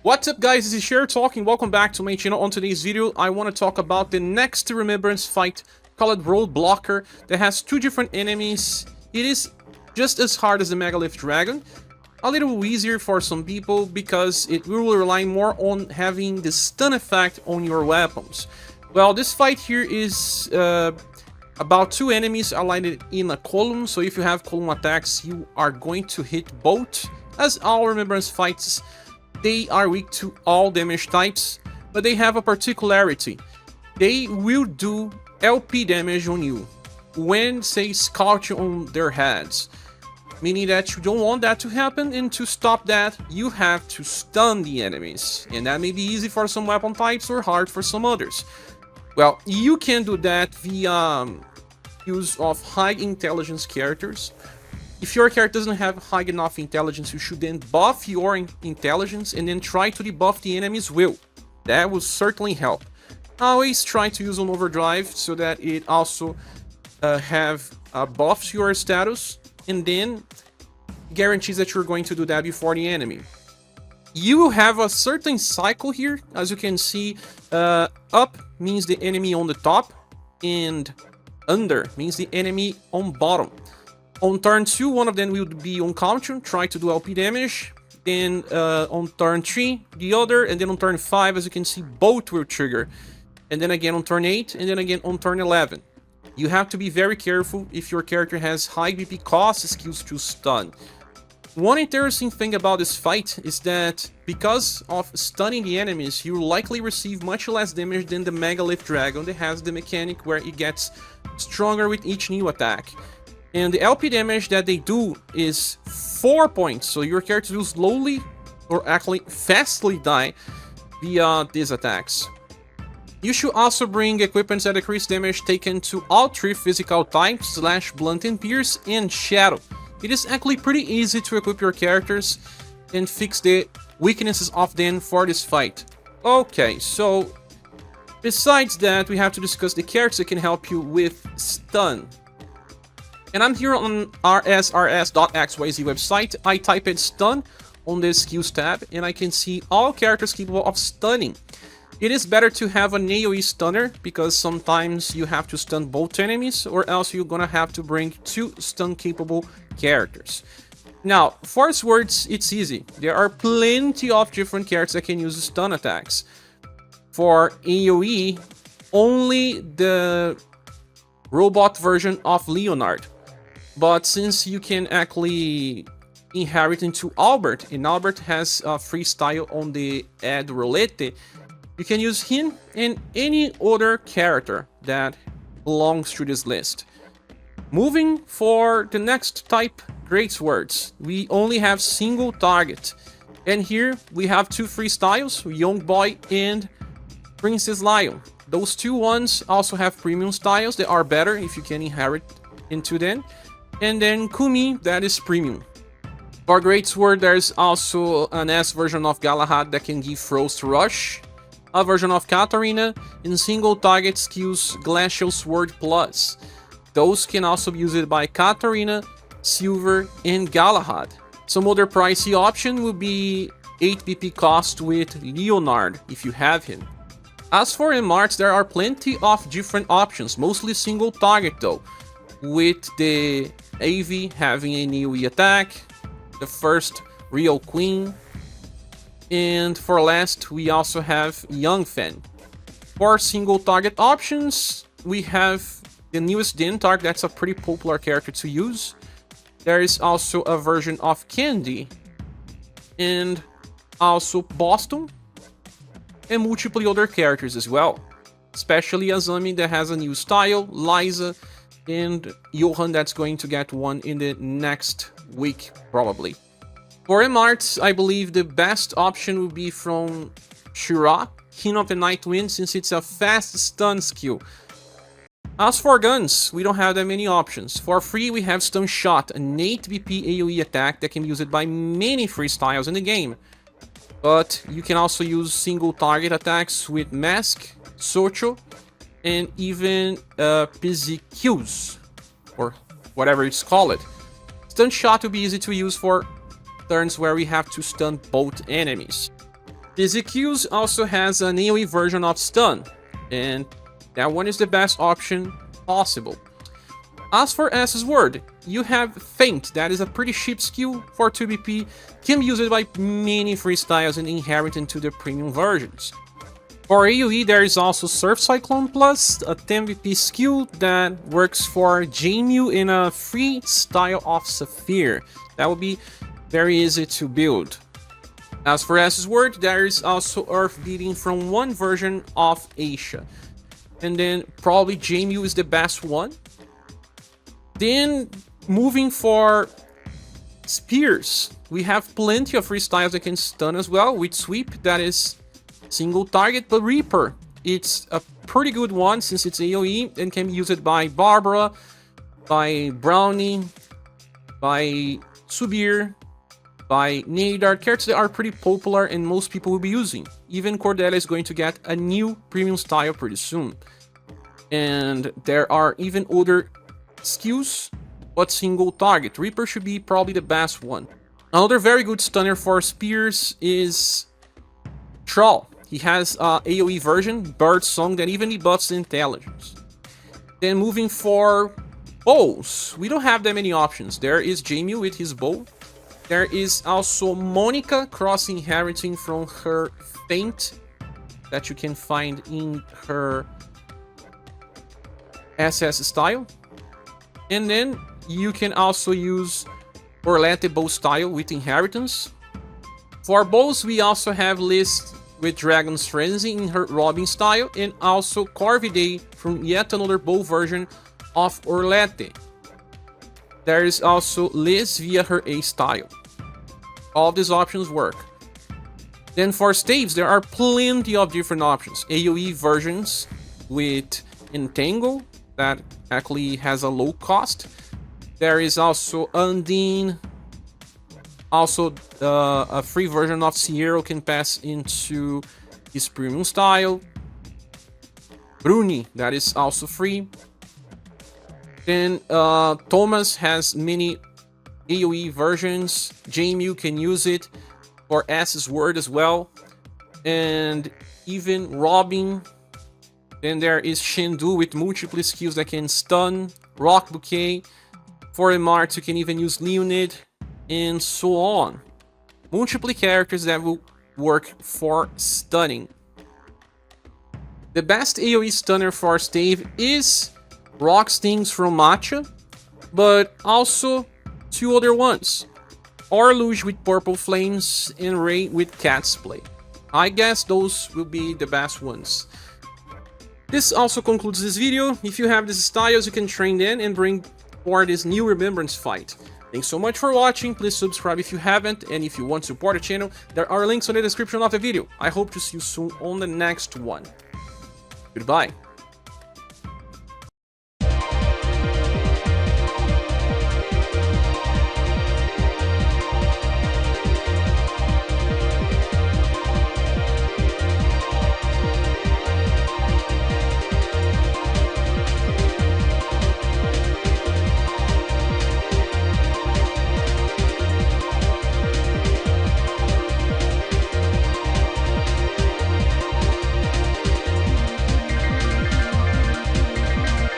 What's up guys, this is Scher talking, welcome back to my channel. On today's video, I want to talk about the next Remembrance fight called Roadblocker that has two different enemies. It is just as hard as the Megalith Dragon, a little easier for some people because it will rely more on having the stun effect on your weapons. Well, this fight here is about two enemies aligned in a column, so if you have column attacks, you are going to hit both. As all Remembrance fights, they are weak to all damage types, but they have a particularity. They will do LP damage on you when, say, scorch on their heads. Meaning that you don't want that to happen, and to stop that, you have to stun the enemies. And that may be easy for some weapon types or hard for some others. Well, you can do that via use of high intelligence characters. If your character doesn't have high enough intelligence, you should then buff your intelligence and then try to debuff the enemy's will. That will certainly help. Always try to use an overdrive so that it also buffs your status and then guarantees that you're going to do that before the enemy. You have a certain cycle here. As you can see, up means the enemy on the top and under means the enemy on bottom. On turn 2, one of them will be on counter, try to do LP damage. Then on turn 3, the other, and then on turn 5, as you can see, both will trigger. And then again on turn 8, and then again on turn 11. You have to be very careful if your character has high BP cost skills to stun. One interesting thing about this fight is that because of stunning the enemies, you will likely receive much less damage than the Megalith Dragon that has the mechanic where it gets stronger with each new attack. And the LP damage that they do is 4 points, so your character will slowly, or actually fastly die via these attacks. You should also bring equipments that decrease damage taken to all 3 physical types, Slash, Blunt and Pierce, and Shadow. It is actually pretty easy to equip your characters and fix the weaknesses of them for this fight. Okay, so besides that, we have to discuss the characters that can help you with stun. And I'm here on rsrs.xyz website. I type in stun on the skills tab and I can see all characters capable of stunning. It is better to have an AoE stunner because sometimes you have to stun both enemies or else you're gonna have to bring 2 stun capable characters. Now, for swords, it's easy. There are plenty of different characters that can use stun attacks. For AoE, only the robot version of Leonard. But since you can actually inherit into Albert, and Albert has a freestyle on the Ad Roulette, you can use him and any other character that belongs to this list. Moving for the next type, Great Swords. We only have single target. And here we have 2 freestyles, Young Boy and Princess Lion. Those 2 ones also have premium styles that are better if you can inherit into them. And then Kumi, that is premium. For Great Sword, there's also an S version of Galahad that can give Frost Rush, a version of Katarina, and single target skills Glacial Sword Plus. Those can also be used by Katarina, Silver, and Galahad. Some other pricey option will be 8 BP cost with Leonard, if you have him. As for M-Arts, there are plenty of different options, mostly single target though, with the AV having a AoE attack, the first Real Queen, and for last we also have Young Fen. For single target options, we have the newest Dentark, that's a pretty popular character to use. There is also a version of Candy, and also Boston, and multiple other characters as well. Especially Azami that has a new style, Liza, and Johan that's going to get one in the next week, probably. For M-Arts, I believe the best option would be from Shura, King of the Night Wind, since it's a fast stun skill. As for guns, we don't have that many options. For free, we have Stun Shot, an 8 BP AoE attack that can be used by many freestyles in the game. But you can also use single target attacks with Mask, Socho, and even PZQs, or whatever it's called. Stun Shot will be easy to use for turns where we have to stun both enemies. This Accuse also has an AoE version of Stun, and that one is the best option possible. As for S's Word, you have Feint, that is a pretty cheap skill for 2BP, can be used by many freestyles and inherent into the premium versions. For AoE, there is also Surf Cyclone Plus, a 10BP skill that works for J-Mew in a freestyle of Saphir. That will be very easy to build. As for S's Word, there is also Earth Beating from one version of Asia. And then probably J-Mew is the best one. Then moving for Spears, we have plenty of freestyles that can stun as well, with Sweep, that is single target, but Reaper, it's a pretty good one since it's AoE and can be used by Barbara, by Brownie, by Subir, by Nadar, characters that are pretty popular and most people will be using. Even Cordelia is going to get a new premium style pretty soon. And there are even other skills, but single target. Reaper should be probably the best one. Another very good stunner for Spears is Troll. He has a AoE version, Bird Song, that even debuffs intelligence. Then moving for bows, we don't have that many options. There is J-Mew with his bow. There is also Monica cross-inheriting from her Feint that you can find in her SS style. And then you can also use Orlette bow style with inheritance. For bows, we also have Liz with Dragon's Frenzy in her Robin style, and also Corvidae from yet another bow version of Orlette. There is also Liz via her A style. All these options work. Then for staves, there are plenty of different options. AoE versions with Entangle, that actually has a low cost. There is also Undine. Also, a free version of Sierra can pass into his premium style. Bruni, that is also free. Then Thomas has many AoE versions. J-Mew can use it for S's Word as well. And even Robin. Then there is Shendu with multiple skills that can stun, Rock Bouquet. For Mart, you can even use Leonid, and so on. Multiple characters that will work for stunning. The best AoE stunner for stave is Rock Stings from Matcha, but also two other ones. Orluge with Purple Flames and Ray with Cat's Play. I guess those will be the best ones. This also concludes this video. If you have these styles, you can train them and bring for this new Remembrance fight. Thanks so much for watching. Please subscribe if you haven't, and if you want to support the channel, there are links in the description of the video. I hope to see you soon on the next one. Goodbye.